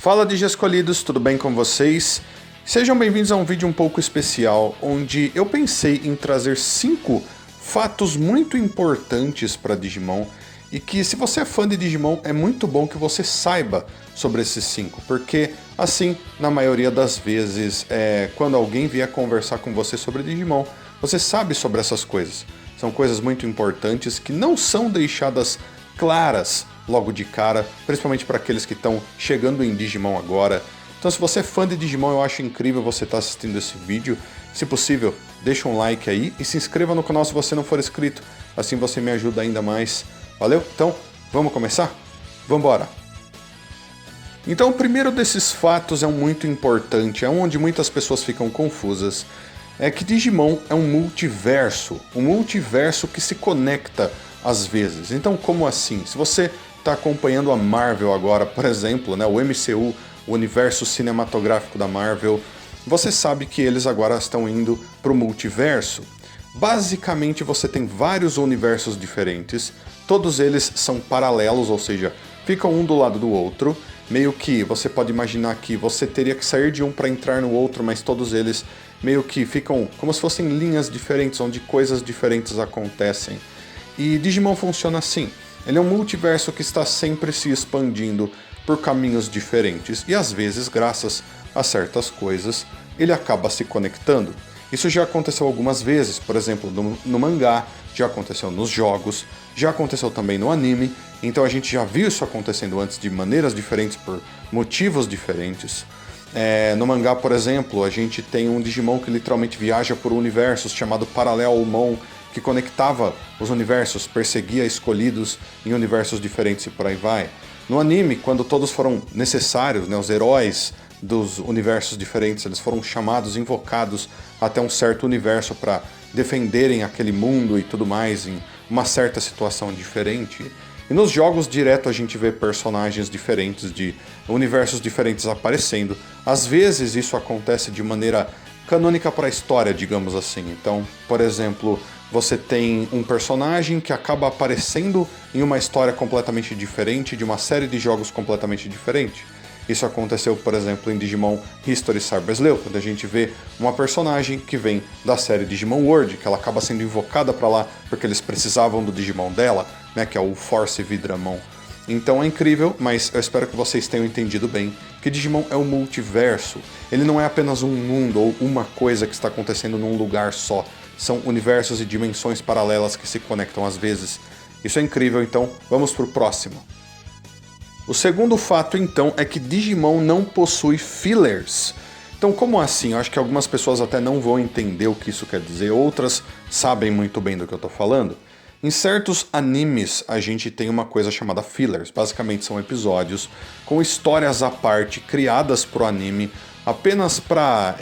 Fala Digi Escolhidos, tudo bem com vocês? Sejam bem-vindos a um vídeo um pouco especial, onde eu pensei em trazer 5 fatos muito importantes para Digimon e que, se você é fã de Digimon, é muito bom que você saiba sobre esses 5, porque assim, na maioria das vezes, quando alguém vier conversar com você sobre Digimon, você sabe sobre essas coisas. São coisas muito importantes que não são deixadas claras logo de cara, principalmente para aqueles que estão chegando em Digimon agora. Então, se você é fã de Digimon, eu acho incrível você estar assistindo esse vídeo. Se possível, deixa um like aí e se inscreva no canal se você não for inscrito. Assim você me ajuda ainda mais. Valeu? Então, vamos começar? Vambora! Então, o primeiro desses fatos é um muito importante, é onde muitas pessoas ficam confusas. É que Digimon é um multiverso que se conecta às vezes. Então, como assim? Se você está acompanhando a Marvel agora, por exemplo, né, o MCU, o universo cinematográfico da Marvel, você sabe que eles agora estão indo para o multiverso. Basicamente, você tem vários universos diferentes, todos eles são paralelos, ou seja, ficam um do lado do outro. Meio que você pode imaginar que você teria que sair de um para entrar no outro, mas todos eles meio que ficam como se fossem linhas diferentes, onde coisas diferentes acontecem. E Digimon funciona assim. Ele é um multiverso que está sempre se expandindo por caminhos diferentes. E às vezes, graças a certas coisas, ele acaba se conectando. Isso já aconteceu algumas vezes, por exemplo, no mangá, já aconteceu nos jogos, já aconteceu também no anime. Então a gente já viu isso acontecendo antes de maneiras diferentes, por motivos diferentes. No mangá, por exemplo, a gente tem um Digimon que literalmente viaja por universos, chamado Parallelmon, que conectava os universos, perseguia escolhidos em universos diferentes e por aí vai. No anime, quando todos foram necessários, né, os heróis dos universos diferentes, eles foram chamados, invocados até um certo universo para defenderem aquele mundo e tudo mais em uma certa situação diferente. E nos jogos direto a gente vê personagens diferentes de universos diferentes aparecendo. Às vezes isso acontece de maneira canônica para a história, digamos assim. Então, por exemplo, você tem um personagem que acaba aparecendo em uma história completamente diferente, de uma série de jogos completamente diferente. Isso aconteceu, por exemplo, em Digimon History Cyber Sleuth, quando a gente vê uma personagem que vem da série Digimon World, que ela acaba sendo invocada para lá porque eles precisavam do Digimon dela, né, que é o Force Vidramon. Então é incrível, mas eu espero que vocês tenham entendido bem que Digimon é um multiverso. Ele não é apenas um mundo ou uma coisa que está acontecendo num lugar só. São universos e dimensões paralelas que se conectam às vezes. Isso é incrível, então vamos pro próximo. O segundo fato, então, é que Digimon não possui fillers. Então, como assim? Eu acho que algumas pessoas até não vão entender o que isso quer dizer, outras sabem muito bem do que eu tô falando. Em certos animes, a gente tem uma coisa chamada fillers. Basicamente, são episódios com histórias à parte, criadas pro anime, apenas para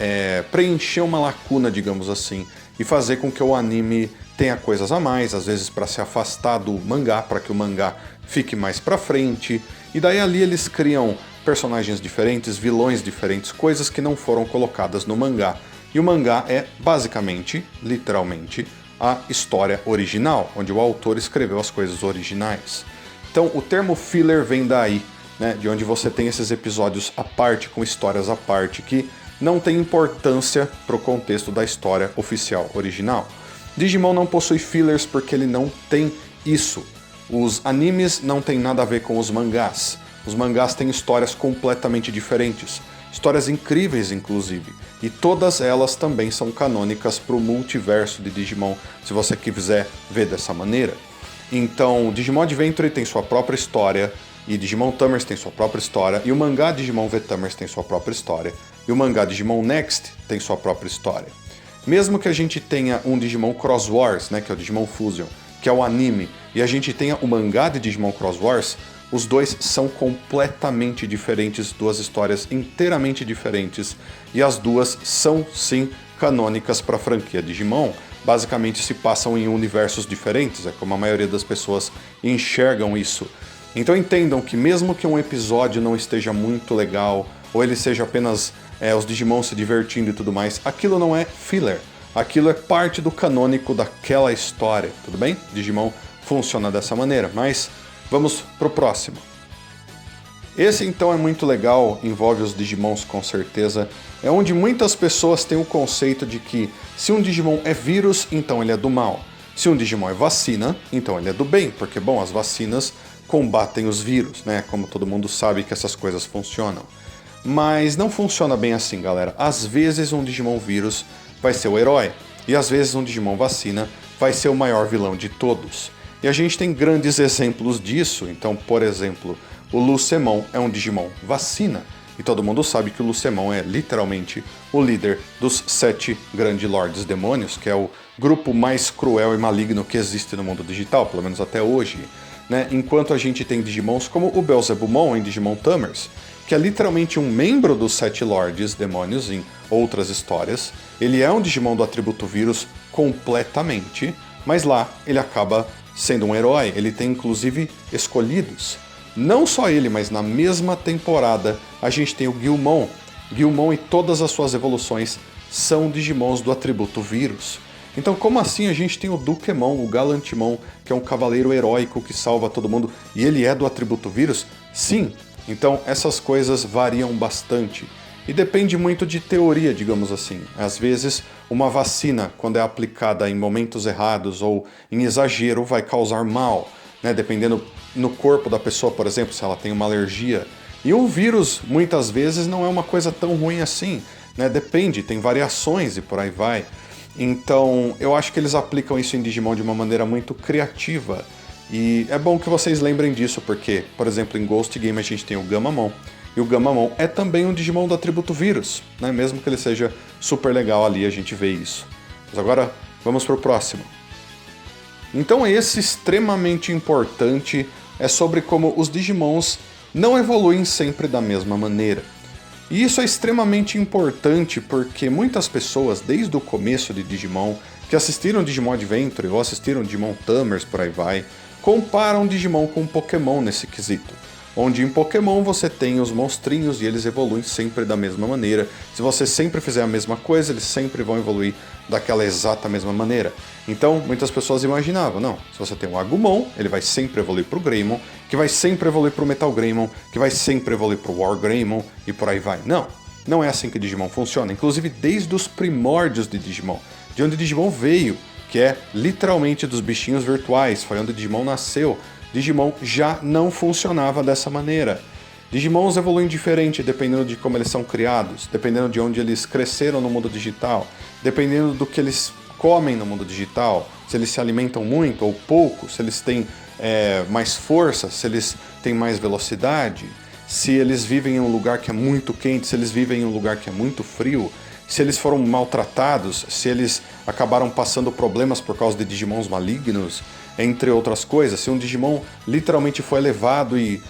preencher uma lacuna, digamos assim, e fazer com que o anime tenha coisas a mais, às vezes para se afastar do mangá, para que o mangá fique mais pra frente. E daí ali eles criam personagens diferentes, vilões diferentes, coisas que não foram colocadas no mangá. E o mangá é basicamente, literalmente, a história original, onde o autor escreveu as coisas originais. Então o termo filler vem daí, né, de onde você tem esses episódios à parte, com histórias à parte, que não tem importância para o contexto da história oficial original. Digimon não possui fillers porque ele não tem isso. Os animes não tem nada a ver com os mangás. Os mangás têm histórias completamente diferentes. Histórias incríveis, inclusive. E todas elas também são canônicas para o multiverso de Digimon, se você quiser ver dessa maneira. Então, Digimon Adventure tem sua própria história, e Digimon Tamers tem sua própria história, e o mangá Digimon V Tamers tem sua própria história, e o mangá Digimon Next tem sua própria história. Mesmo que a gente tenha um Digimon Cross Wars, né, que é o Digimon Fusion, que é o anime, e a gente tenha o mangá de Digimon Cross Wars, os dois são completamente diferentes, duas histórias inteiramente diferentes, e as duas são sim canônicas para a franquia Digimon. Basicamente se passam em universos diferentes, é como a maioria das pessoas enxergam isso. Então entendam que mesmo que um episódio não esteja muito legal, ou ele seja apenas os Digimon se divertindo e tudo mais, aquilo não é filler. Aquilo é parte do canônico daquela história, tudo bem? Digimon funciona dessa maneira, mas vamos pro próximo. Esse então é muito legal, envolve os Digimons com certeza. É onde muitas pessoas têm o conceito de que se um Digimon é vírus, então ele é do mal. Se um Digimon é vacina, então ele é do bem, porque, bom, as vacinas combatem os vírus, né? Como todo mundo sabe que essas coisas funcionam. Mas não funciona bem assim, galera. Às vezes um Digimon vírus vai ser o herói, e às vezes um Digimon vacina vai ser o maior vilão de todos. E a gente tem grandes exemplos disso. Então, por exemplo, o Lucemon é um Digimon vacina, e todo mundo sabe que o Lucemon é literalmente o líder dos 7 Grandes Lordes Demônios, que é o grupo mais cruel e maligno que existe no mundo digital, pelo menos até hoje. Né? Enquanto a gente tem Digimons como o Beelzebumon em Digimon Tamers, que é literalmente um membro dos 7 Lordes Demônios em outras histórias. Ele é um Digimon do atributo vírus completamente, mas lá ele acaba sendo um herói. Ele tem inclusive escolhidos. Não só ele, mas na mesma temporada a gente tem o Guilmon. Guilmon e todas as suas evoluções são Digimons do atributo vírus. Então, como assim a gente tem o Dukemon, o Galantimon, que é um cavaleiro heróico que salva todo mundo, e ele é do atributo vírus? Sim. Então, essas coisas variam bastante. E depende muito de teoria, digamos assim. Às vezes, uma vacina, quando é aplicada em momentos errados ou em exagero, vai causar mal, né? Dependendo no corpo da pessoa, por exemplo, se ela tem uma alergia. E um vírus, muitas vezes, não é uma coisa tão ruim assim, né? Depende, tem variações e por aí vai. Então, eu acho que eles aplicam isso em Digimon de uma maneira muito criativa. E é bom que vocês lembrem disso, porque, por exemplo, em Ghost Game a gente tem o Gamamon. E o Gamamon é também um Digimon do atributo vírus, né? Mesmo que ele seja super legal ali, a gente vê isso. Mas agora, vamos pro próximo. Então esse extremamente importante é sobre como os Digimons não evoluem sempre da mesma maneira. E isso é extremamente importante porque muitas pessoas, desde o começo de Digimon, que assistiram Digimon Adventure ou assistiram Digimon Tamers, por aí vai, comparam Digimon com Pokémon nesse quesito. Onde em Pokémon você tem os monstrinhos e eles evoluem sempre da mesma maneira. Se você sempre fizer a mesma coisa, eles sempre vão evoluir daquela exata mesma maneira. Então, muitas pessoas imaginavam, não, se você tem um Agumon, ele vai sempre evoluir pro Greymon, que vai sempre evoluir pro Metal Greymon, que vai sempre evoluir pro War Greymon e por aí vai. Não, não é assim que Digimon funciona. Inclusive, desde os primórdios de Digimon, de onde Digimon veio, que é literalmente dos bichinhos virtuais, foi onde Digimon nasceu, Digimon já não funcionava dessa maneira. Digimons evoluem diferente dependendo de como eles são criados, dependendo de onde eles cresceram no mundo digital, dependendo do que eles comem no mundo digital, se eles se alimentam muito ou pouco, se eles têm mais força, se eles têm mais velocidade, se eles vivem em um lugar que é muito quente, se eles vivem em um lugar que é muito frio, se eles foram maltratados, se eles acabaram passando problemas por causa de Digimons malignos, entre outras coisas. Se um Digimon literalmente foi elevado e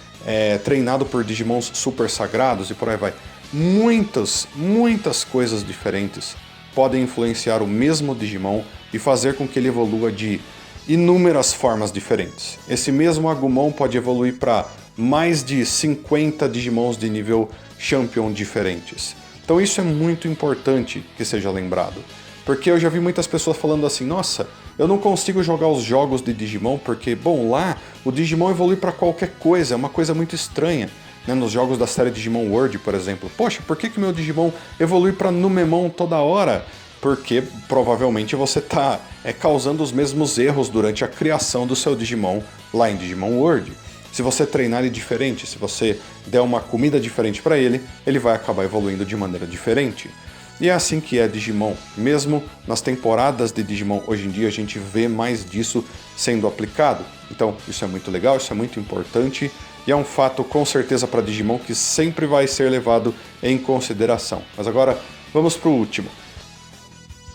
treinado por Digimons super sagrados e por aí vai. Muitas coisas diferentes podem influenciar o mesmo Digimon e fazer com que ele evolua de inúmeras formas diferentes. Esse mesmo Agumon pode evoluir para mais de 50 Digimons de nível Champion diferentes. Então isso é muito importante que seja lembrado. Porque eu já vi muitas pessoas falando assim, nossa, eu não consigo jogar os jogos de Digimon porque, bom, lá o Digimon evolui para qualquer coisa, é uma coisa muito estranha. Né? Nos jogos da série Digimon World, por exemplo. Poxa, por que meu Digimon evolui para Numemon toda hora? Porque provavelmente você está causando os mesmos erros durante a criação do seu Digimon lá em Digimon World. Se você treinar ele diferente, se você der uma comida diferente para ele, ele vai acabar evoluindo de maneira diferente. E é assim que é Digimon. Mesmo nas temporadas de Digimon, hoje em dia a gente vê mais disso sendo aplicado. Então isso é muito legal, isso é muito importante e é um fato com certeza para Digimon que sempre vai ser levado em consideração. Mas agora vamos para o último.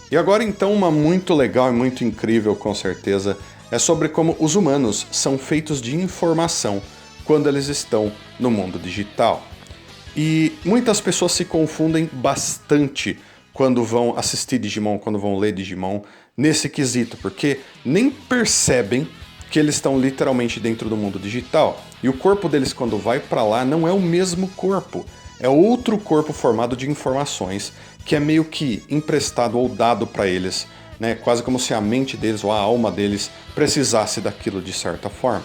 E agora então uma muito legal e muito incrível com certeza é sobre como os humanos são feitos de informação quando eles estão no mundo digital. E muitas pessoas se confundem bastante quando vão assistir Digimon, quando vão ler Digimon, nesse quesito, porque nem percebem que eles estão literalmente dentro do mundo digital. E o corpo deles, quando vai para lá, não é o mesmo corpo. É outro corpo formado de informações que é meio que emprestado ou dado para eles, né? Quase como se a mente deles ou a alma deles precisasse daquilo de certa forma.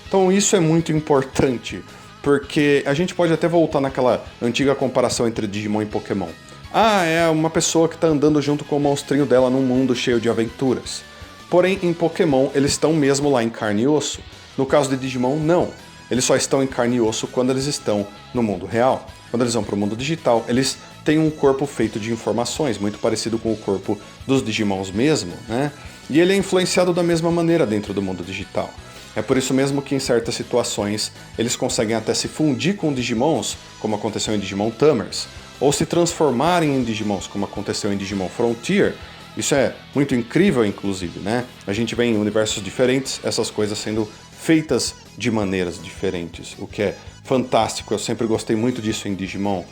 Então isso é muito importante. porque a gente pode até voltar naquela antiga comparação entre Digimon e Pokémon. Ah, é uma pessoa que está andando junto com o monstrinho dela num mundo cheio de aventuras. Porém, em Pokémon, eles estão mesmo lá em carne e osso. No caso de Digimon, não. Eles só estão em carne e osso quando eles estão no mundo real. Quando eles vão para o mundo digital, eles têm um corpo feito de informações, muito parecido com o corpo dos Digimons mesmo, né? E ele é influenciado da mesma maneira dentro do mundo digital. É por isso mesmo que em certas situações eles conseguem até se fundir com Digimons, como aconteceu em Digimon Tamers, ou se transformarem em Digimons, como aconteceu em Digimon Frontier. Isso é muito incrível, inclusive, né? A gente vê em universos diferentes essas coisas sendo feitas de maneiras diferentes, o que é fantástico. Eu sempre gostei muito disso em Digimon.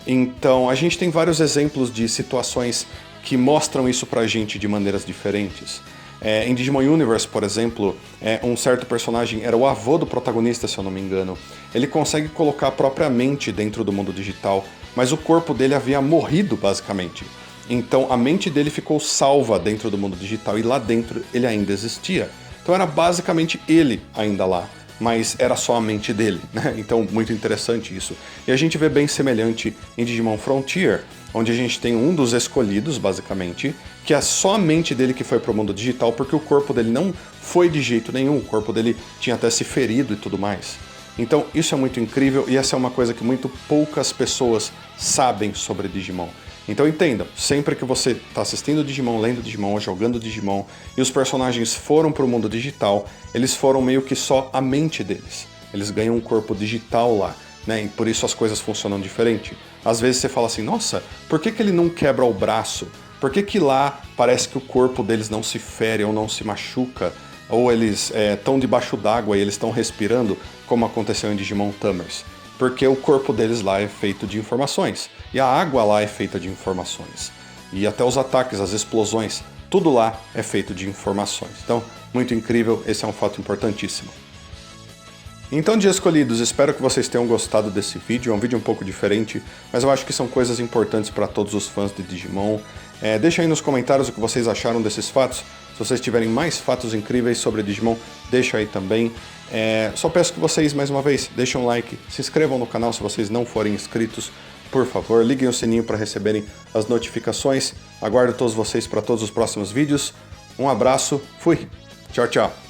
Então, a gente tem vários exemplos de situações que mostram isso pra gente de maneiras diferentes. Em Digimon Universe, por exemplo, um certo personagem era o avô do protagonista, se eu não me engano. Ele consegue colocar a própria mente dentro do mundo digital, mas o corpo dele havia morrido, basicamente. Então a mente dele ficou salva dentro do mundo digital e lá dentro ele ainda existia. Então era basicamente ele ainda lá, mas era só a mente dele, né? Então muito interessante isso. E a gente vê bem semelhante em Digimon Frontier, onde a gente tem um dos escolhidos, basicamente, que é só a mente dele que foi pro mundo digital, porque o corpo dele não foi de jeito nenhum, o corpo dele tinha até se ferido e tudo mais. Então isso é muito incrível e essa é uma coisa que muito poucas pessoas sabem sobre Digimon. Então entendam, sempre que você está assistindo Digimon, lendo Digimon, jogando Digimon, e os personagens foram para o mundo digital, eles foram meio que só a mente deles. Eles ganham um corpo digital lá, né? E por isso as coisas funcionam diferente. Às vezes você fala assim, nossa, por que ele não quebra o braço? Por que lá parece que o corpo deles não se fere ou não se machuca? Ou eles estão debaixo d'água e eles estão respirando, como aconteceu em Digimon Tamers? Porque o corpo deles lá é feito de informações, e a água lá é feita de informações. E até os ataques, as explosões, tudo lá é feito de informações. Então, muito incrível, esse é um fato importantíssimo. Então, de escolhidos, espero que vocês tenham gostado desse vídeo. É um vídeo um pouco diferente, mas eu acho que são coisas importantes para todos os fãs de Digimon. Deixa aí nos comentários o que vocês acharam desses fatos. Se vocês tiverem mais fatos incríveis sobre Digimon, deixa aí também. Só peço que vocês, mais uma vez, deixem um like, se inscrevam no canal se vocês não forem inscritos, por favor, liguem o sininho para receberem as notificações. Aguardo todos vocês para todos os próximos vídeos. Um abraço, fui! Tchau, tchau!